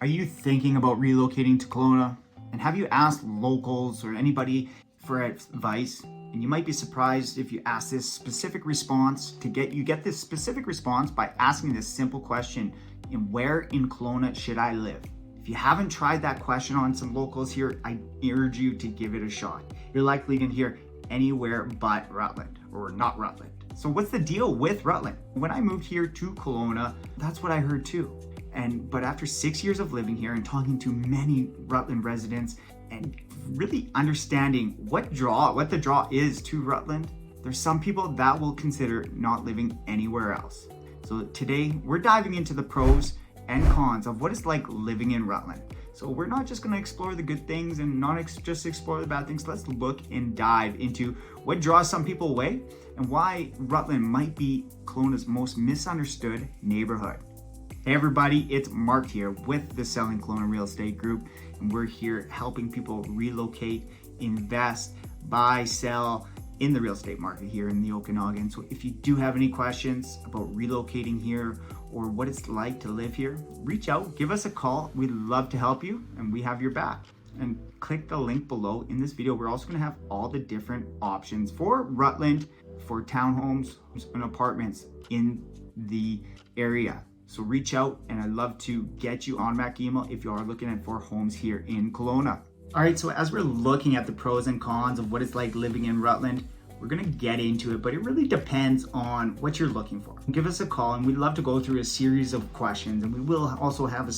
Are you thinking about relocating to Kelowna? And have you asked locals or anybody for advice? And you might be surprised if you ask this specific response you get this specific response by asking this simple question: where in Kelowna should I live? If you haven't tried that question on some locals here, I urge you to give it a shot. You're likely going to hear anywhere but Rutland, or not Rutland. So what's the deal with Rutland? When I moved here to Kelowna, that's what I heard too. But after 6 years of living here and talking to many Rutland residents and really understanding what the draw is to Rutland, there's some people that will consider not living anywhere else. So today we're diving into the pros and cons of what it's like living in Rutland. So we're not just going to explore the good things and not just explore the bad things. Let's look and dive into what draws some people away and why Rutland might be Kelowna's most misunderstood neighborhood. Hey everybody, it's Mark here with the Selling Kelowna Real Estate Group, and we're here helping people relocate, invest, buy, sell in the real estate market here in the Okanagan. So if you do have any questions about relocating here or what it's like to live here, reach out, give us a call. We'd love to help you and we have your back. And click the link below in this video. We're also going to have all the different options for Rutland, for townhomes and apartments in the area. So reach out, and I'd love to get you on back email if you are looking for homes here in Kelowna. All right, so as we're looking at the pros and cons of what it's like living in Rutland, we're gonna get into it, but it really depends on what you're looking for. Give us a call, and we'd love to go through a series of questions, and we will also have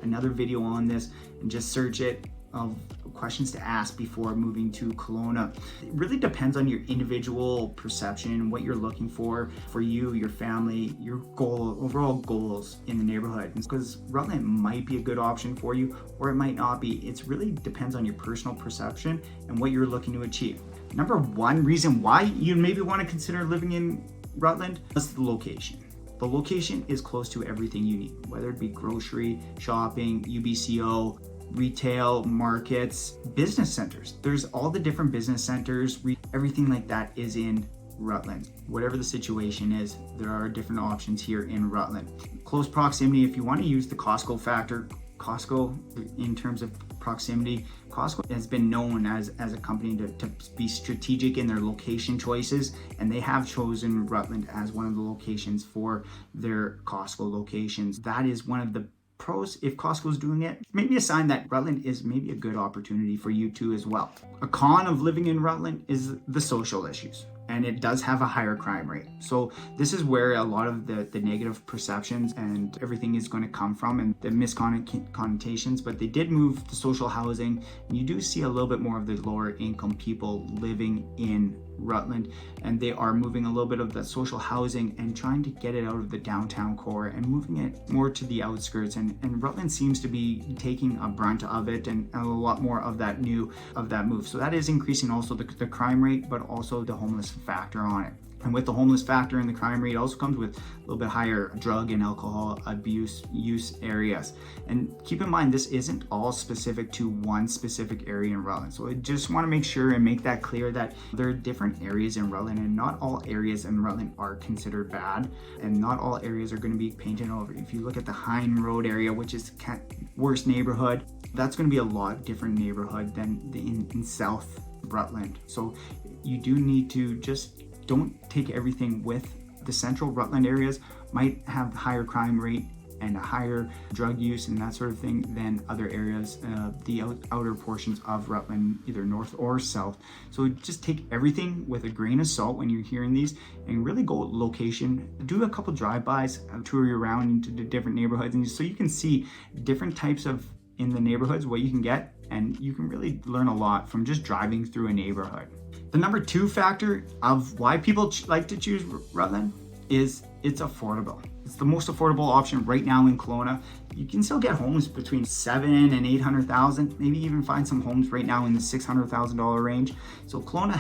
another video on this, and just search it of questions to ask before moving to Kelowna. It really depends on your individual perception, what you're looking for you, your family, your overall goals in the neighborhood. Because Rutland might be a good option for you, or it might not be. It really depends on your personal perception and what you're looking to achieve. Number one reason why you maybe want to consider living in Rutland is the location. The location is close to everything you need, whether it be grocery, shopping, UBCO, retail, markets, business centers. There's all the different business centers, everything like that is in Rutland. Whatever the situation is, there are different options here in Rutland. Close proximity, if you want to use the Costco factor, Costco in terms of proximity, Costco has been known as a company to be strategic in their location choices, and they have chosen Rutland as one of the locations for their Costco locations. That is one of the pros. If Costco's doing it, maybe a sign that Rutland is maybe a good opportunity for you too as well. A con of living in Rutland is the social issues, and it does have a higher crime rate. So this is where a lot of the negative perceptions and everything is going to come from, and the misconnotations. But they did move the social housing, and you do see a little bit more of the lower income people living in Rutland, and they are moving a little bit of the social housing and trying to get it out of the downtown core and moving it more to the outskirts, and Rutland seems to be taking a brunt of it and a lot more of that move. So that is increasing also the crime rate, but also the homeless factor on it. And with the homeless factor and the crime rate also comes with a little bit higher drug and alcohol abuse use areas. And keep in mind, this isn't all specific to one specific area in Rutland. So I just want to make sure and make that clear that there are different areas in Rutland, and not all areas in Rutland are considered bad, and not all areas are going to be painted over. If you look at the Hine Road area, which is the worst neighborhood, that's going to be a lot different neighborhood than in South Rutland. So you do need to just don't take everything with the central Rutland areas might have higher crime rate and a higher drug use and that sort of thing than other areas, the outer portions of Rutland, either north or south. So just take everything with a grain of salt when you're hearing these, and really go location, do a couple drive-bys, tour you around into the different neighborhoods, and so you can see different types of in the neighborhoods what you can get, and you can really learn a lot from just driving through a neighborhood. The number two factor of why people like to choose Rutland is it's affordable. It's the most affordable option right now in Kelowna. You can still get homes between $700,000 and $800,000, maybe even find some homes right now in the $600,000 range. So Rutland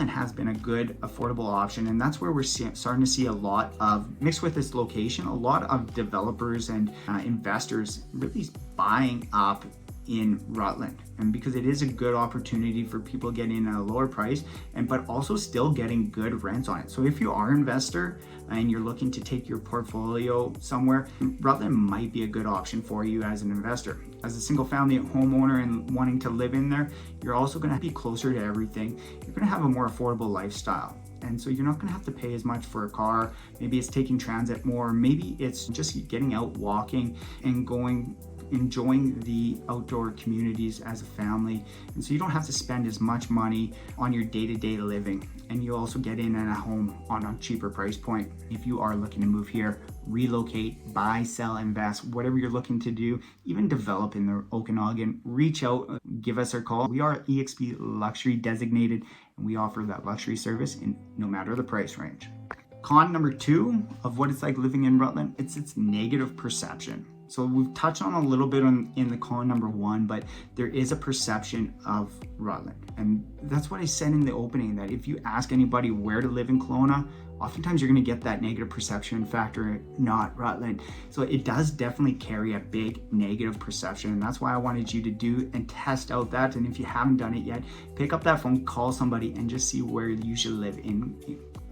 has been a good affordable option, and that's where we're starting to see a lot of, mixed with this location, a lot of developers and investors really buying up in Rutland, and because it is a good opportunity for people getting in at a lower price, and but also still getting good rents on it. So if you are an investor and you're looking to take your portfolio somewhere, Rutland might be a good option for you as an investor. As a single family homeowner and wanting to live in there, you're also going to be closer to everything. You're going to have a more affordable lifestyle. And so you're not going to have to pay as much for a car. Maybe it's taking transit more. Maybe it's just getting out walking and enjoying the outdoor communities as a family. And so you don't have to spend as much money on your day-to-day living. And you also get in at a home on a cheaper price point. If you are looking to move here, relocate, buy, sell, invest, whatever you're looking to do, even develop in the Okanagan, reach out, give us a call. We are EXP luxury designated, and we offer that luxury service in no matter the price range. Con number 2 of what it's like living in Rutland, it's its negative perception. So we've touched on a little bit in the con number 1, but there is a perception of Rutland. And that's what I said in the opening, that if you ask anybody where to live in Kelowna, oftentimes you're going to get that negative perception factor, not Rutland. So it does definitely carry a big negative perception. And that's why I wanted you to do and test out that. And if you haven't done it yet, pick up that phone, call somebody, and just see where you should live in.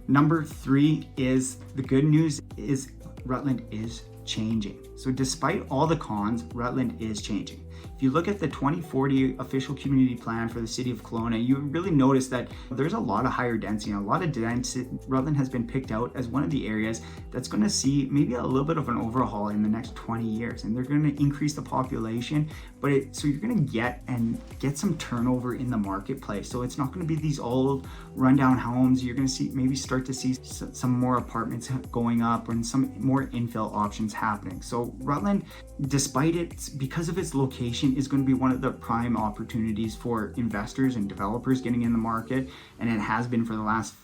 Number 3 is the good news is Rutland is changing. So despite all the cons, Rutland is changing. If you look at the 2040 official community plan for the city of Kelowna, you really notice that there's a lot of higher density and a lot of density. Rutland has been picked out as one of the areas that's going to see maybe a little bit of an overhaul in the next 20 years. And they're going to increase the population, so you're going to get some turnover in the marketplace. So it's not going to be these old rundown homes. You're going to maybe start to see some more apartments going up and some more infill options happening. So Rutland, despite it, because of its location, is going to be one of the prime opportunities for investors and developers getting in the market, and it has been for the last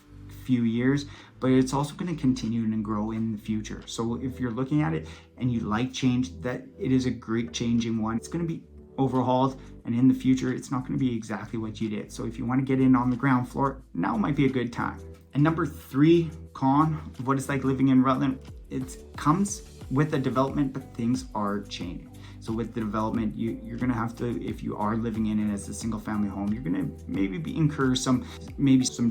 few years, but it's also going to continue and grow in the future. So if you're looking at it and you like change, that it is a great changing one. It's going to be overhauled, and in the future it's not going to be exactly what you did. So if you want to get in on the ground floor, now might be a good time. And number 3 con of what it's like living in Rutland, it comes with the development, but things are changing. So with the development, you're going to have to, if you are living in it as a single family home, you're going to maybe incur some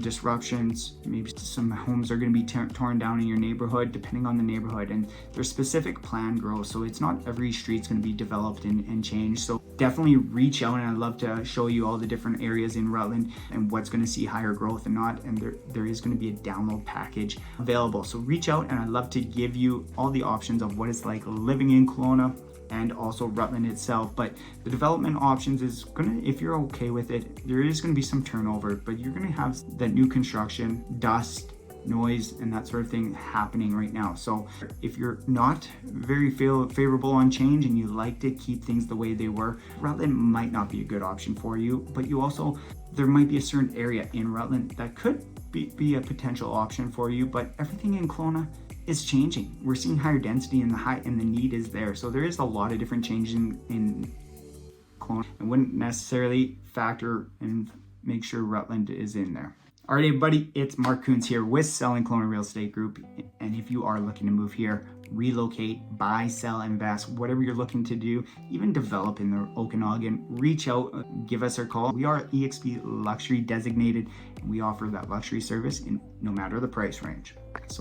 disruptions. Maybe some homes are going to be torn down in your neighborhood, depending on the neighborhood, and there's specific plan growth. So it's not every street's going to be developed and changed. So definitely reach out, and I'd love to show you all the different areas in Rutland and what's going to see higher growth and not. And there is going to be a download package available. So reach out, and I'd love to give you all the options of what it's like living in Kelowna and also Rutland itself. But the development options is gonna, if you're okay with it, there is gonna be some turnover, but you're gonna have that new construction, dust, noise, and that sort of thing happening right now. So if you're not very favorable on change and you like to keep things the way they were, Rutland might not be a good option for you. But there might be a certain area in Rutland that could be a potential option for you, but everything in Kelowna is changing. We're seeing higher density and the need is there. So there is a lot of different changes in Kelowna, and wouldn't necessarily factor and make sure Rutland is in there. All right, everybody, it's Mark Coons here with Selling Kelowna Real Estate Group. And if you are looking to move here, relocate, buy, sell, invest, whatever you're looking to do, even develop in the Okanagan, reach out, give us a call. We are EXP luxury designated, and we offer that luxury service in no matter the price range. So